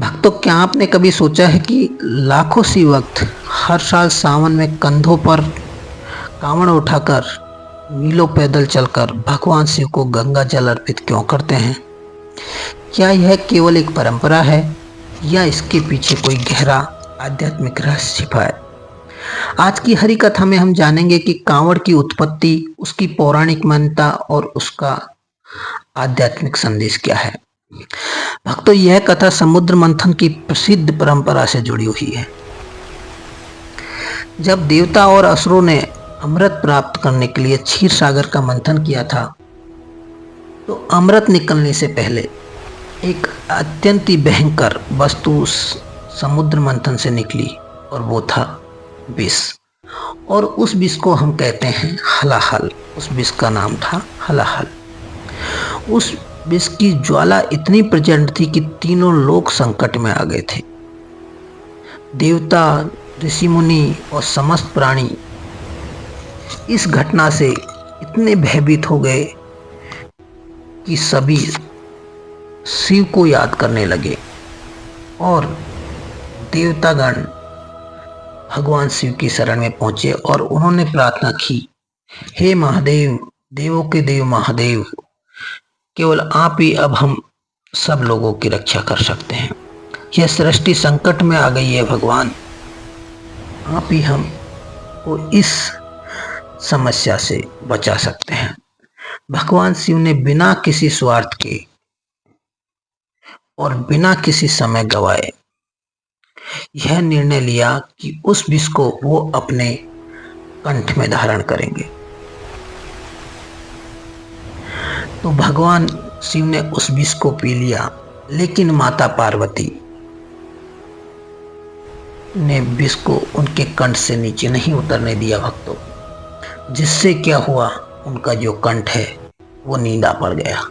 भक्तों, क्या आपने कभी सोचा है कि लाखों सी वक्त हर साल सावन में कंधों पर कांवड़ उठाकर मीलों पैदल चलकर भगवान शिव को गंगा जल अर्पित क्यों करते हैं? क्या यह केवल एक परंपरा है या इसके पीछे कोई गहरा आध्यात्मिक रहस्य छिपा है? आज की हरी कथा में हम जानेंगे कि कांवड़ की उत्पत्ति, उसकी पौराणिक मान्यता और उसका आध्यात्मिक संदेश क्या है। भक्तों, यह कथा समुद्र मंथन की प्रसिद्ध परंपरा से जुड़ी हुई है। जब देवता और असुरों ने अमृत प्राप्त करने के लिए क्षीर सागर का मंथन किया था, तो अमृत निकलने से पहले एक अत्यंत ही भयंकर वस्तु समुद्र मंथन से निकली और वो था विष। और उस विष को हम कहते हैं हलाहल। उस विष का नाम था हलाहल। उस विष की ज्वाला इतनी प्रचंड थी कि तीनों लोग संकट में आ गए थे। देवता, ऋषि मुनि और समस्त प्राणी इस घटना से इतने भयभीत हो गए कि सभी शिव को याद करने लगे और देवतागण भगवान शिव की शरण में पहुंचे और उन्होंने प्रार्थना की, हे महादेव, देवों के देव महादेव, केवल आप ही अब हम सब लोगों की रक्षा कर सकते हैं। यह सृष्टि संकट में आ गई है भगवान, आप ही हम को इस समस्या से बचा सकते हैं। भगवान शिव ने बिना किसी स्वार्थ के और बिना किसी समय गवाए यह निर्णय लिया कि उस विष को वो अपने कंठ में धारण करेंगे। तो भगवान शिव ने उस विष को पी लिया, लेकिन माता पार्वती ने विष को उनके कंठ से नीचे नहीं उतरने दिया भक्तों, जिससे क्या हुआ, उनका जो कंठ है वो नींदा पड़ गया।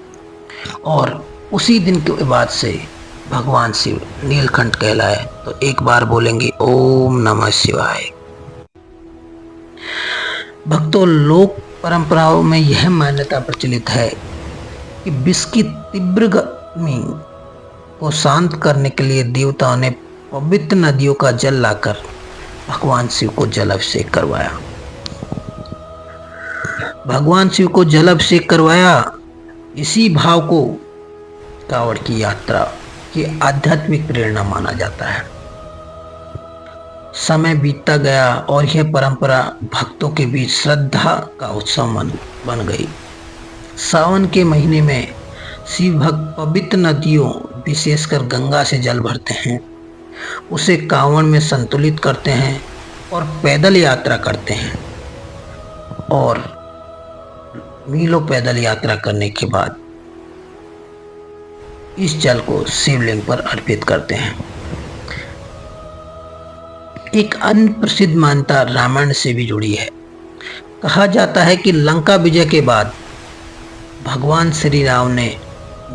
और उसी दिन के बाद से भगवान शिव नीलकंठ कहलाए। तो एक बार बोलेंगे ओम नमः शिवाय। भक्तों, लोक परंपराओं में यह मान्यता प्रचलित है कि विष की तीव्र गर्मी को शांत करने के लिए देवताओं ने पवित्र नदियों का जल लाकर भगवान शिव को जल अभिषेक करवाया। भगवान शिव को जल अभिषेक करवाया। इसी भाव को कांवड़ की यात्रा की आध्यात्मिक प्रेरणा माना जाता है। समय बीतता गया और यह परंपरा भक्तों के बीच श्रद्धा का उत्सव बन गई। सावन के महीने में शिव भक्त पवित्र नदियों, विशेषकर गंगा से जल भरते हैं, उसे कांवड़ में संतुलित करते हैं और पैदल यात्रा करते हैं। और मीलों पैदल यात्रा करने के बाद इस जल को शिवलिंग पर अर्पित करते हैं। एक अन्य प्रसिद्ध मान्यता रामायण से भी जुड़ी है। कहा जाता है कि लंका विजय के बाद भगवान श्री राम ने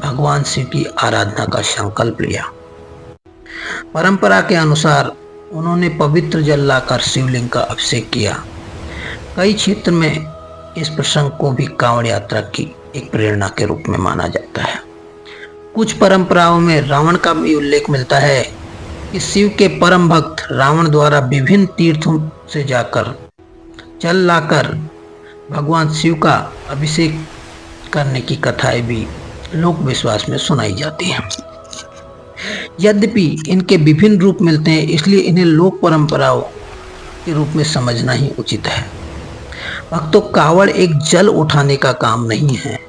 भगवान शिव की आराधना का संकल्प लिया। परंपरा के अनुसार उन्होंने पवित्र जल लाकर शिवलिंग का अभिषेक किया। कई क्षेत्र में इस प्रसंग को भी कांवड़ यात्रा की एक प्रेरणा के रूप में माना जाता है। कुछ परंपराओं में रावण का भी उल्लेख मिलता है कि शिव के परम भक्त रावण द्वारा विभिन्न तीर्थों से जाकर जल लाकर भगवान शिव का अभिषेक करने की कथाएं भी लोक विश्वास में सुनाई जाती हैं। यद्यपि इनके विभिन्न रूप मिलते हैं, इसलिए इन्हें लोक परंपराओं के रूप में समझना ही उचित है। भक्तों, कांवड़ एक जल उठाने का काम नहीं है।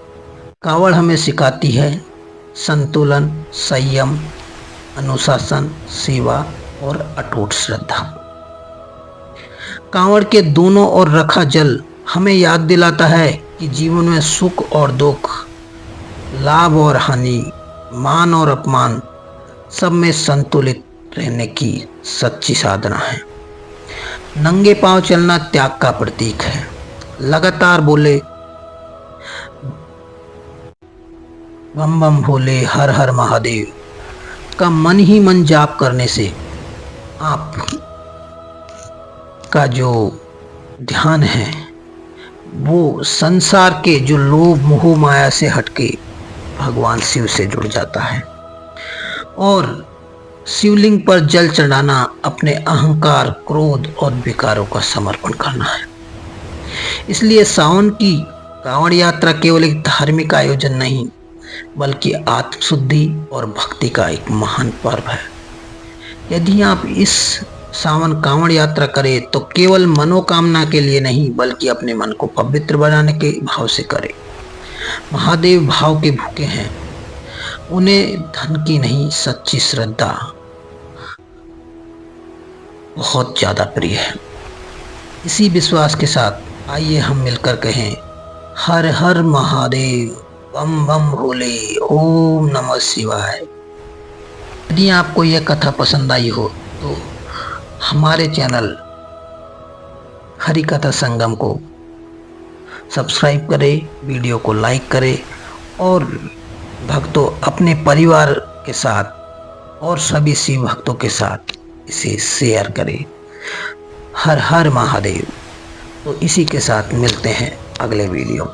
कांवड़ हमें सिखाती है संतुलन, संयम, अनुशासन, सेवा और अटूट श्रद्धा। कांवड़ के दोनों ओर रखा जल हमें याद दिलाता है कि जीवन में सुख और दुख, लाभ और हानि, मान और अपमान, सब में संतुलित रहने की सच्ची साधना है। नंगे पांव चलना त्याग का प्रतीक है। लगातार बोले बम बम भोले, हर हर महादेव का मन ही मन जाप करने से आप का जो ध्यान है वो संसार के जो लोभ मोह माया से हटके भगवान शिव से जुड़ जाता है। और शिवलिंग पर जल चढ़ाना अपने अहंकार, क्रोध और विकारों का समर्पण करना है। इसलिए सावन की कांवड़ यात्रा केवल एक धार्मिक आयोजन नहीं, बल्कि आत्मशुद्धि और भक्ति का एक महान पर्व है। यदि आप इस सावन कांवड़ यात्रा करें तो केवल मनोकामना के लिए नहीं, बल्कि अपने मन को पवित्र बनाने के भाव से करें। महादेव भाव के भूखे हैं, उन्हें धन की नहीं सच्ची श्रद्धा बहुत ज्यादा प्रिय है। इसी विश्वास के साथ आइए हम मिलकर कहें, हर हर महादेव, बम बम भोले, ओम नमः शिवाय। यदि आपको यह कथा पसंद आई हो तो हमारे चैनल हरि कथा संगम को सब्सक्राइब करें, वीडियो को लाइक करें और भक्तों अपने परिवार के साथ और सभी शिव भक्तों के साथ इसे शेयर करें। हर हर महादेव। तो इसी के साथ मिलते हैं अगले वीडियो में।